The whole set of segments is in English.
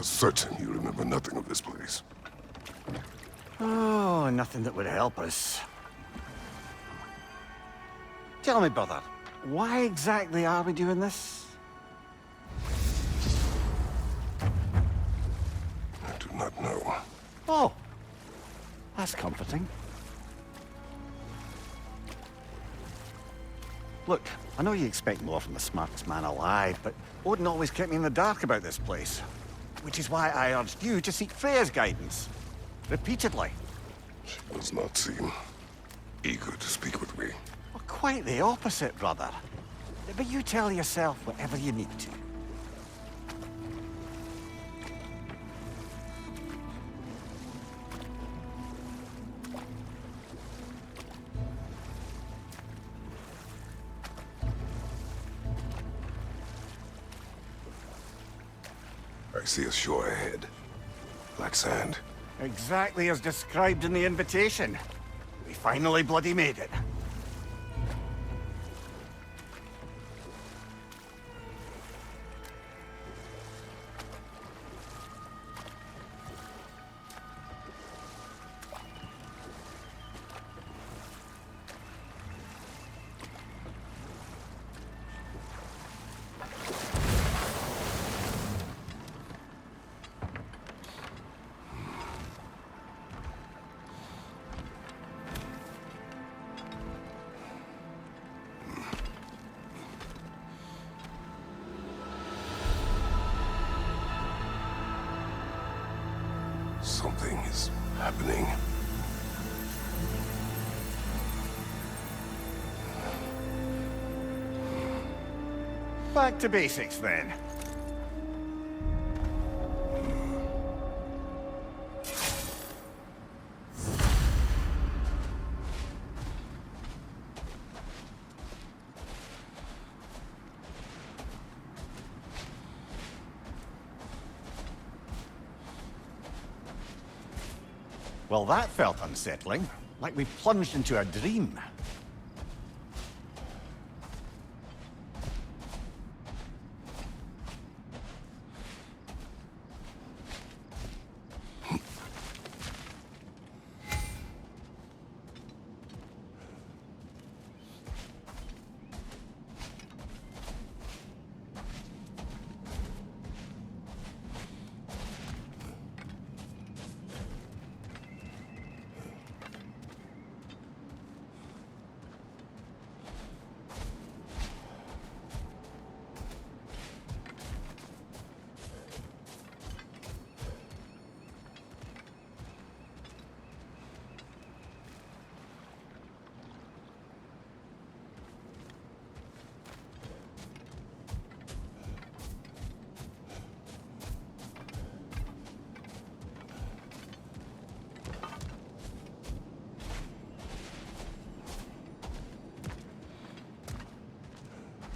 certain you remember nothing of this place. Oh, nothing that would help us. Tell me, brother, why exactly are we doing this? I do not know. Oh, that's comforting. Look, I know you expect more from the smartest man alive, but Odin always kept me in the dark about this place. Which is why I urged you to seek Freya's guidance. Repeatedly. She does not seem eager to speak with me. Well, quite the opposite, brother. But you tell yourself whatever you need to. I see a shore ahead. Black sand. Exactly as described in the invitation. We finally bloody made it. Something is happening. Back to basics, then. Well, that felt unsettling. Like we plunged into a dream.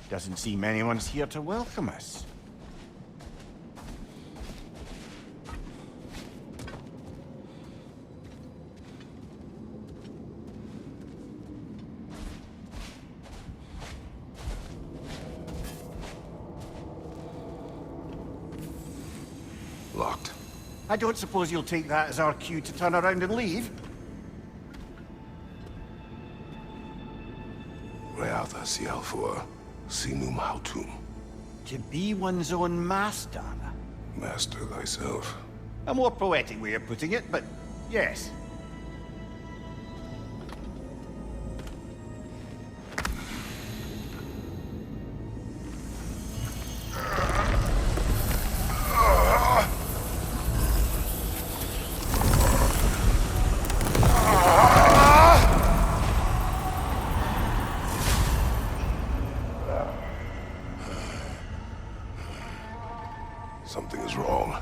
Doesn't seem anyone's here to welcome us. Locked. I don't suppose you'll take that as our cue to turn around and leave? Reatha Sialfor, Sinum Hautum. To be one's own master. Master thyself. A more poetic way of putting it, but yes. Something is wrong.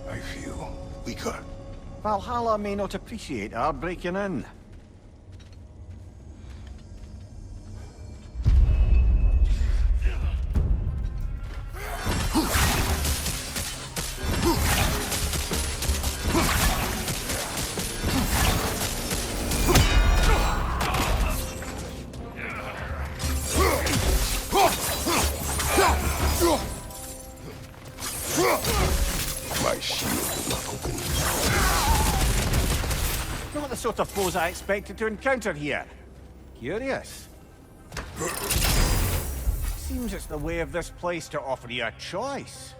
I feel weaker. Valhalla may not appreciate our breaking in. My sort of foes I expected to encounter here. Curious. Seems it's the way of this place to offer you a choice.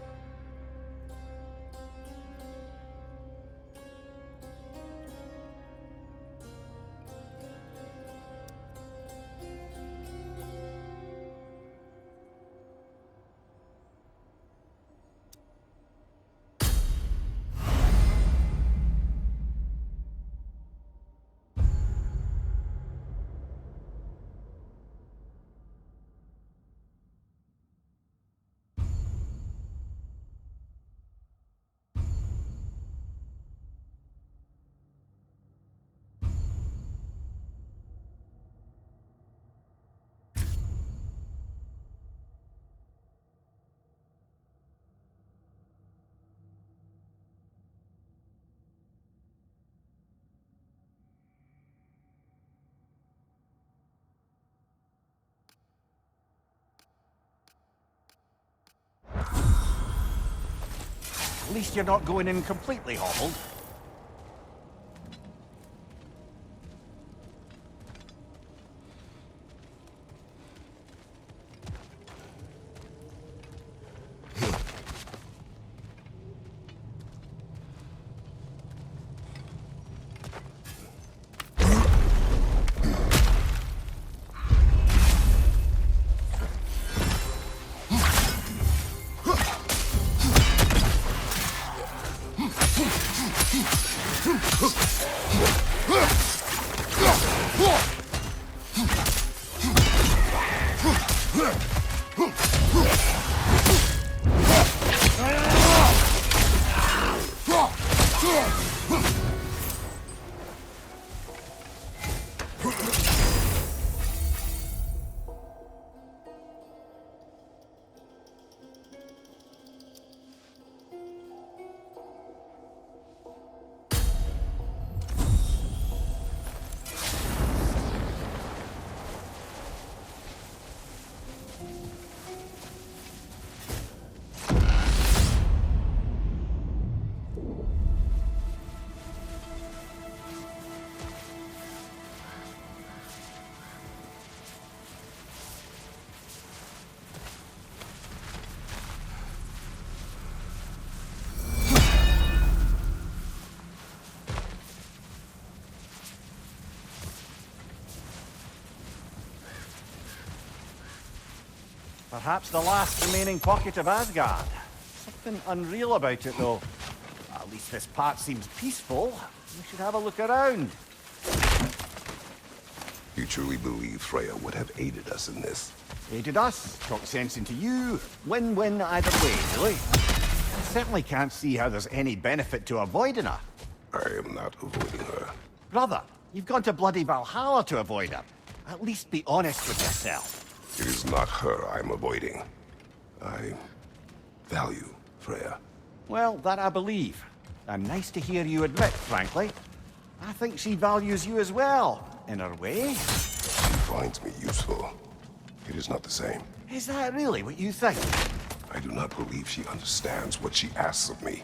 At least you're not going in completely hobbled. Perhaps the last remaining pocket of Asgard. Something unreal about it, though. At least this part seems peaceful. We should have a look around. You truly believe Freya would have aided us in this? Aided us, talked sense into you. Win-win either way, really. I certainly can't see how there's any benefit to avoiding her. I am not avoiding her. Brother, you've gone to bloody Valhalla to avoid her. At least be honest with yourself. It is not her I'm avoiding. I value Freya. Well, that I believe. And nice to hear you admit, frankly. I think she values you as well, in her way. She finds me useful. It is not the same. Is that really what you think? I do not believe she understands what she asks of me.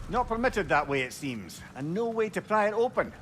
Not permitted that way, it seems, and no way to pry it open.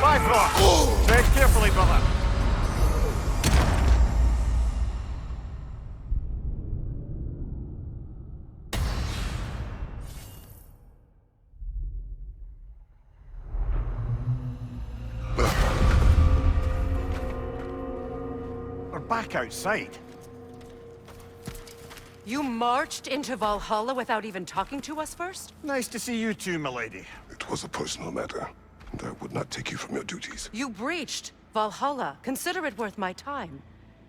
Bifrost! Tread carefully, brother. We're back outside. You marched into Valhalla without even talking to us first? Nice to see you too, milady. It was a personal matter, and I would not take you from your duties. You breached Valhalla. Consider it worth my time.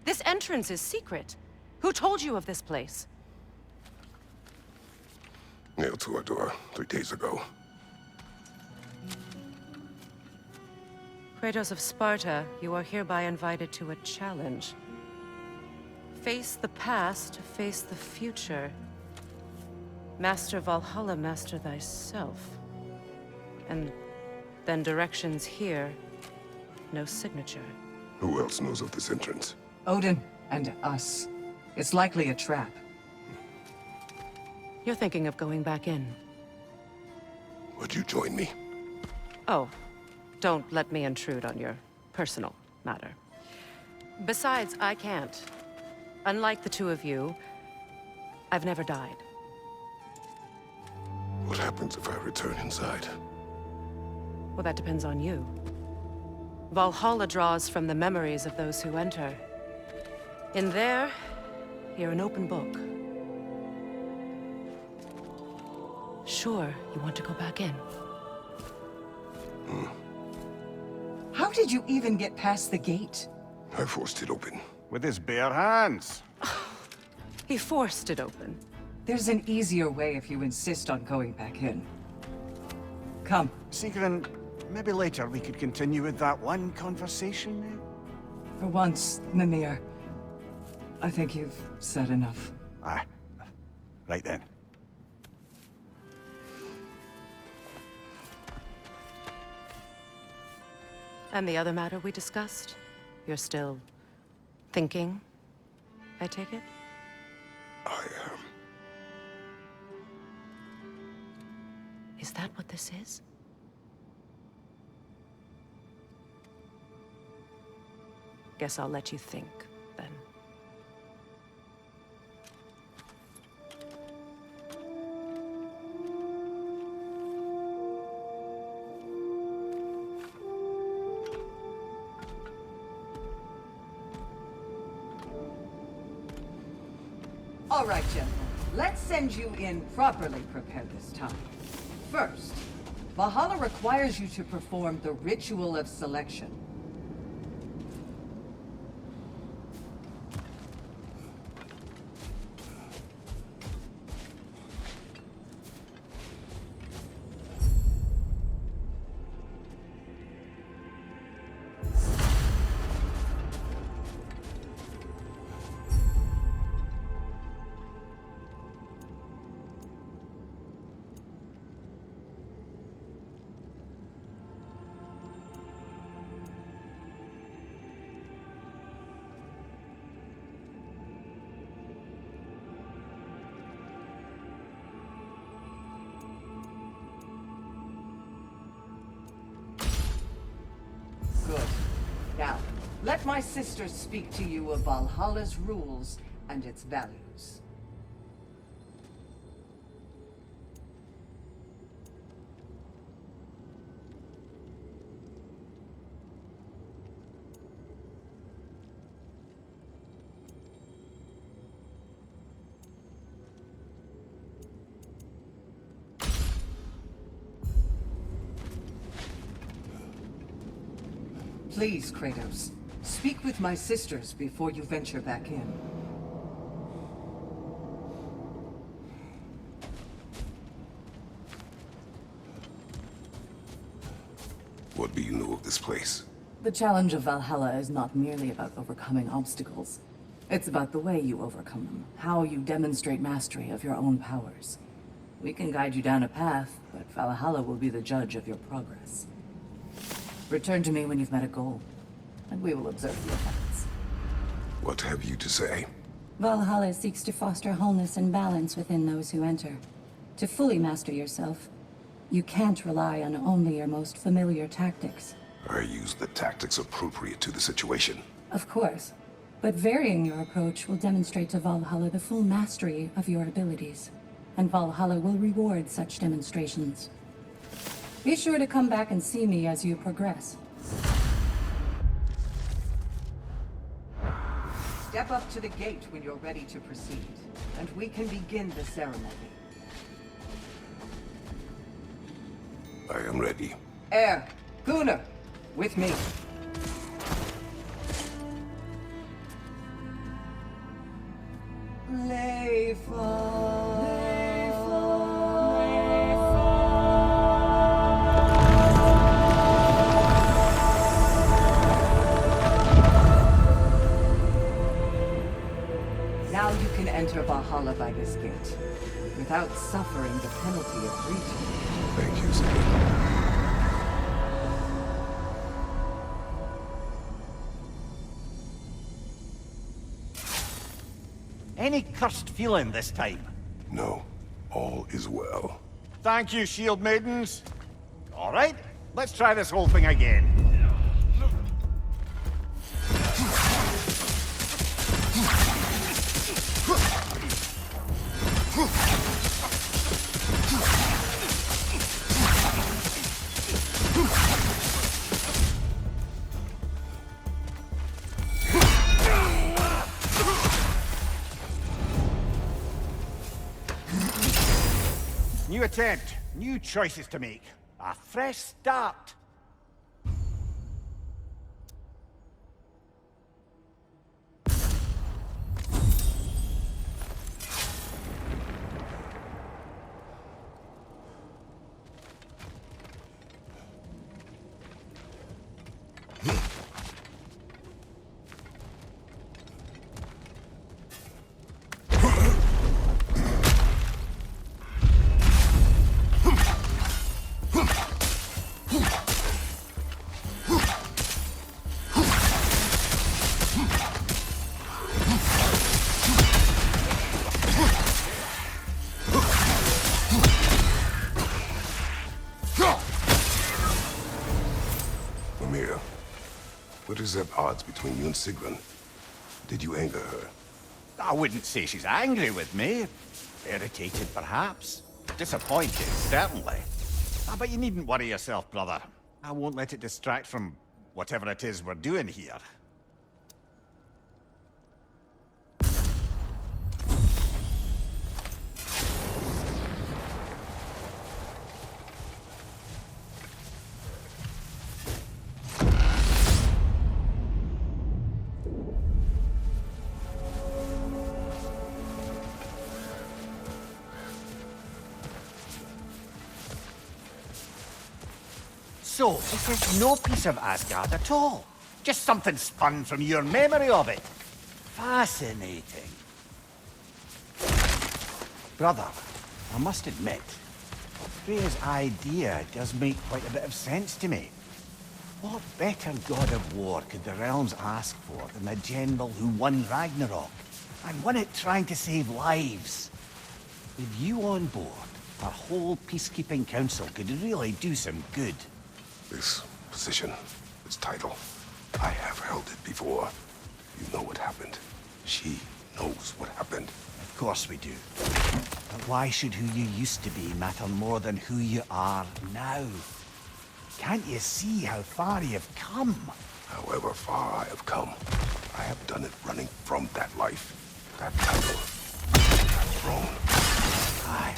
This entrance is secret. Who told you of this place? Nailed to our door 3 days ago. Kratos of Sparta, you are hereby invited to a challenge. Face the past to face the future. Master Valhalla, master thyself. And then directions here, no signature. Who else knows of this entrance? Odin and us. It's likely a trap. You're thinking of going back in. Would you join me? Oh, don't let me intrude on your personal matter. Besides, I can't. Unlike the two of you, I've never died. What happens if I return inside? Well, that depends on you. Valhalla draws from the memories of those who enter. In there, you're an open book. Sure, you want to go back in. How did you even get past the gate? I forced it open. With his bare hands. He forced it open. There's an easier way if you insist on going back in. Come. Sigrun, maybe later we could continue with that one conversation, eh? For once, Mimir. I think you've said enough. Ah, right then. And the other matter we discussed? You're still thinking, I take it? I am. Is that what this is? Guess I'll let you think, then. All right, gentlemen. Let's send you in properly prepared this time. First, Valhalla requires you to perform the ritual of selection. Good. Now, let my sisters speak to you of Valhalla's rules and its values. Please, Kratos, speak with my sisters before you venture back in. What do you know of this place? The challenge of Valhalla is not merely about overcoming obstacles. It's about the way you overcome them, how you demonstrate mastery of your own powers. We can guide you down a path, but Valhalla will be the judge of your progress. Return to me when you've met a goal, and we will observe the effects. What have you to say? Valhalla seeks to foster wholeness and balance within those who enter. To fully master yourself, you can't rely on only your most familiar tactics. I use the tactics appropriate to the situation. Of course, but varying your approach will demonstrate to Valhalla the full mastery of your abilities, and Valhalla will reward such demonstrations. Be sure to come back and see me as you progress. Step up to the gate when you're ready to proceed, and we can begin the ceremony. I am ready. Air, Gunnar, with me. Now you can enter Valhalla by this gate, without suffering the penalty of breaching. Thank you, Sigurd. Any cursed feeling this time? No, all is well. Thank you, shield maidens. All right, let's try this whole thing again. New attempt, new choices to make. A fresh start. What is at odds between you and Sigrun? Did you anger her? I wouldn't say she's angry with me. Irritated, perhaps. Disappointed, certainly. But you needn't worry yourself, brother. I won't let it distract from whatever it is we're doing here. So, this is no piece of Asgard at all. Just something spun from your memory of it. Fascinating. Brother, I must admit, Freya's idea does make quite a bit of sense to me. What better god of war could the realms ask for than the general who won Ragnarok, and won it trying to save lives? With you on board, our whole peacekeeping council could really do some good. This position, this title, I have held it before. You know what happened. She knows what happened. Of course we do. But why should who you used to be matter more than who you are now? Can't you see how far you've come? However far I have come, I have done it running from that life, that title, that throne. Aye.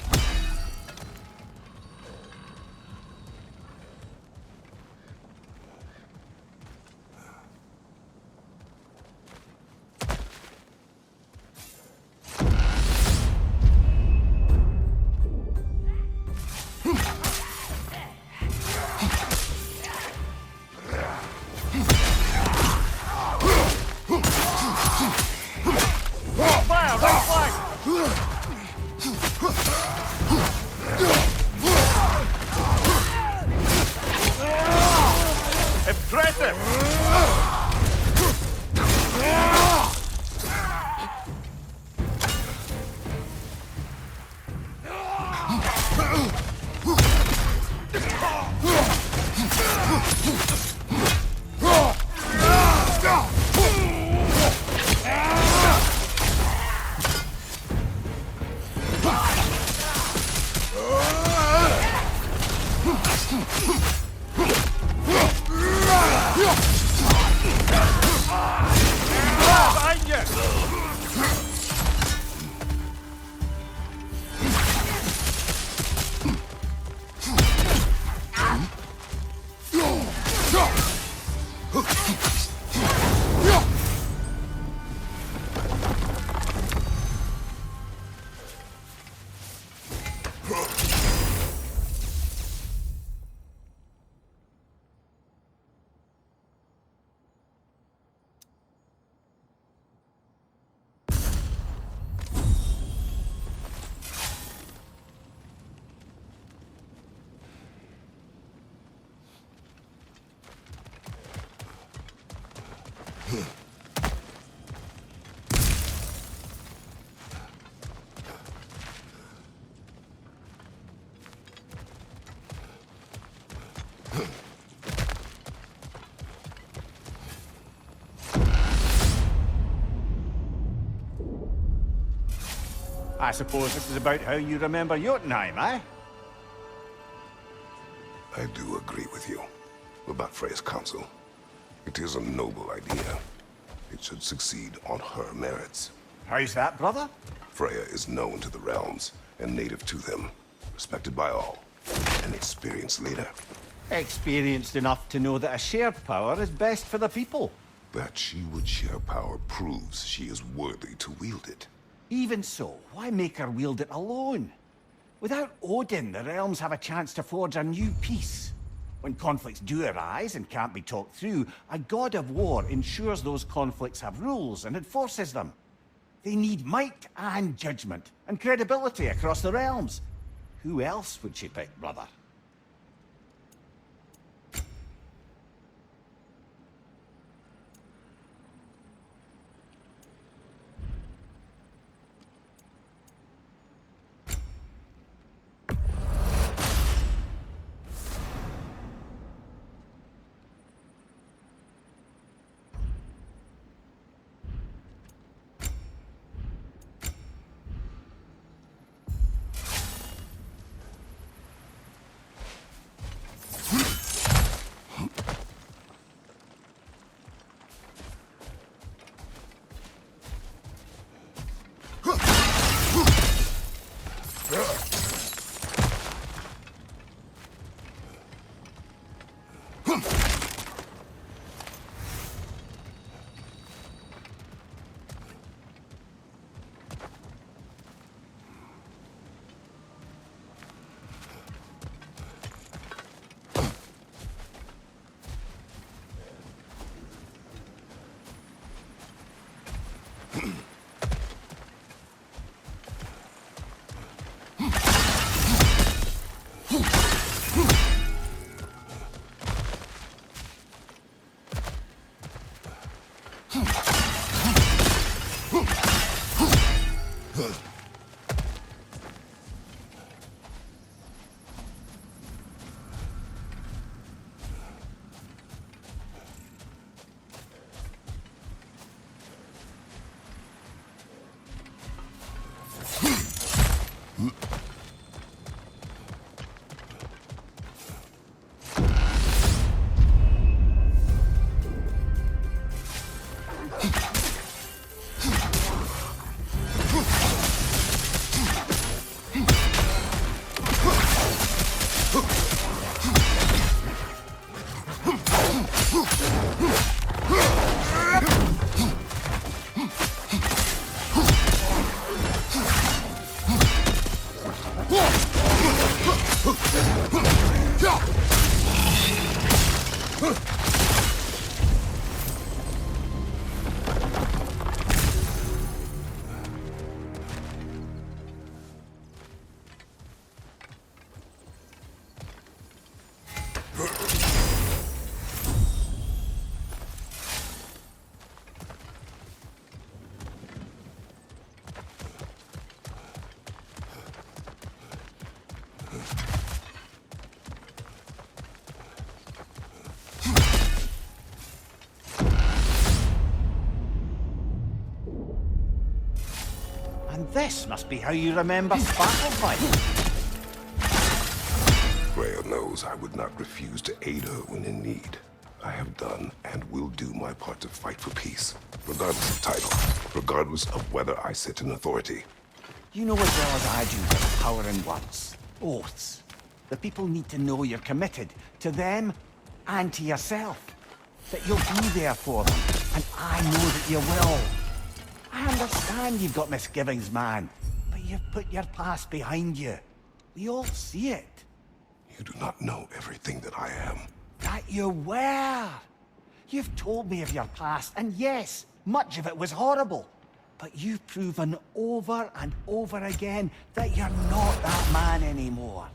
I suppose this is about how you remember Jotunheim, eh? I do agree with you about Freya's council. It is a noble idea. It should succeed on her merits. How's that, brother? Freya is known to the realms and native to them, respected by all. An experienced leader. Experienced enough to know that a shared power is best for the people. That she would share power proves she is worthy to wield it. Even so, why make her wield it alone? Without Odin, the realms have a chance to forge a new peace. When conflicts do arise and can't be talked through, a god of war ensures those conflicts have rules and enforces them. They need might and judgment and credibility across the realms. Who else would she pick, brother? And this must be how you remember Svartalfheim. Freya knows I would not refuse to aid her when in need. I have done and will do my part to fight for peace, regardless of title, regardless of whether I sit in authority. You know as well as I do there's power in words. Oaths. The people need to know you're committed to them and to yourself. That you'll be there for them, and I know that you will. I understand you've got misgivings, man, but you've put your past behind you. We all see it. You do not know everything that I am. That you were. You've told me of your past, and yes, much of it was horrible. But you've proven over and over again that you're not that man anymore.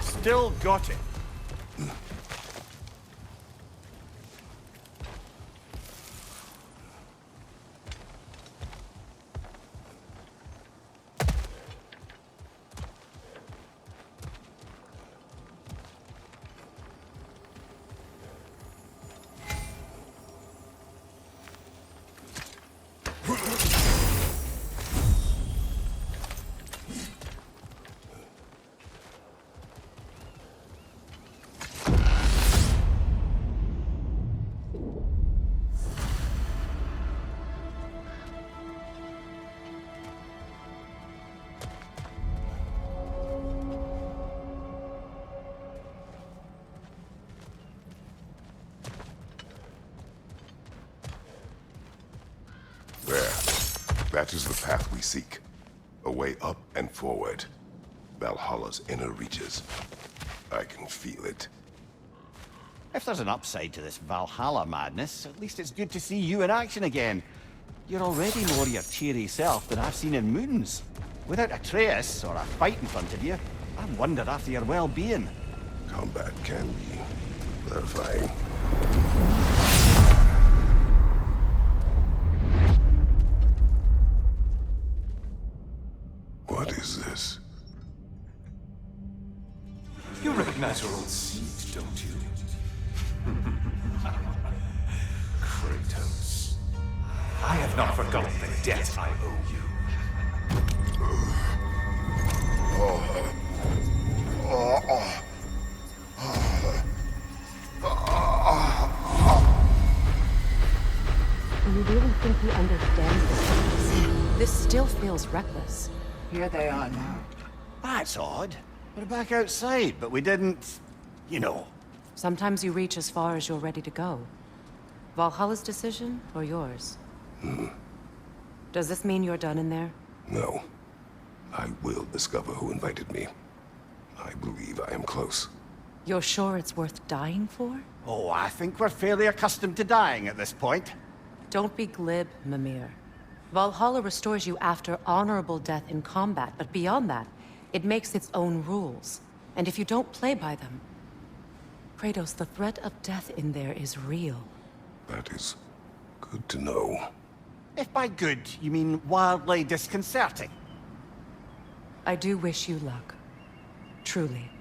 Still got it. There. That is the path we seek. A way up and forward. Valhalla's inner reaches. I can feel it. If there's an upside to this Valhalla madness, at least it's good to see you in action again. You're already more your cheery self than I've seen in moons. Without Atreus, or a fight in front of you, I wonder after your well-being. Combat can be clarifying. What is this? You recognize your old seat, don't you? Kratos. I have not forgotten the debt I owe you. Do you really think he understands this? This still feels reckless. Here they are now. That's odd. We're back outside, but we didn't... you know. Sometimes you reach as far as you're ready to go. Valhalla's decision, or yours? Does this mean you're done in there? No. I will discover who invited me. I believe I am close. You're sure it's worth dying for? Oh, I think we're fairly accustomed to dying at this point. Don't be glib, Mimir. Valhalla restores you after honorable death in combat, but beyond that, it makes its own rules. And if you don't play by them... Kratos, the threat of death in there is real. That is good to know. If by good, you mean wildly disconcerting. I do wish you luck. Truly.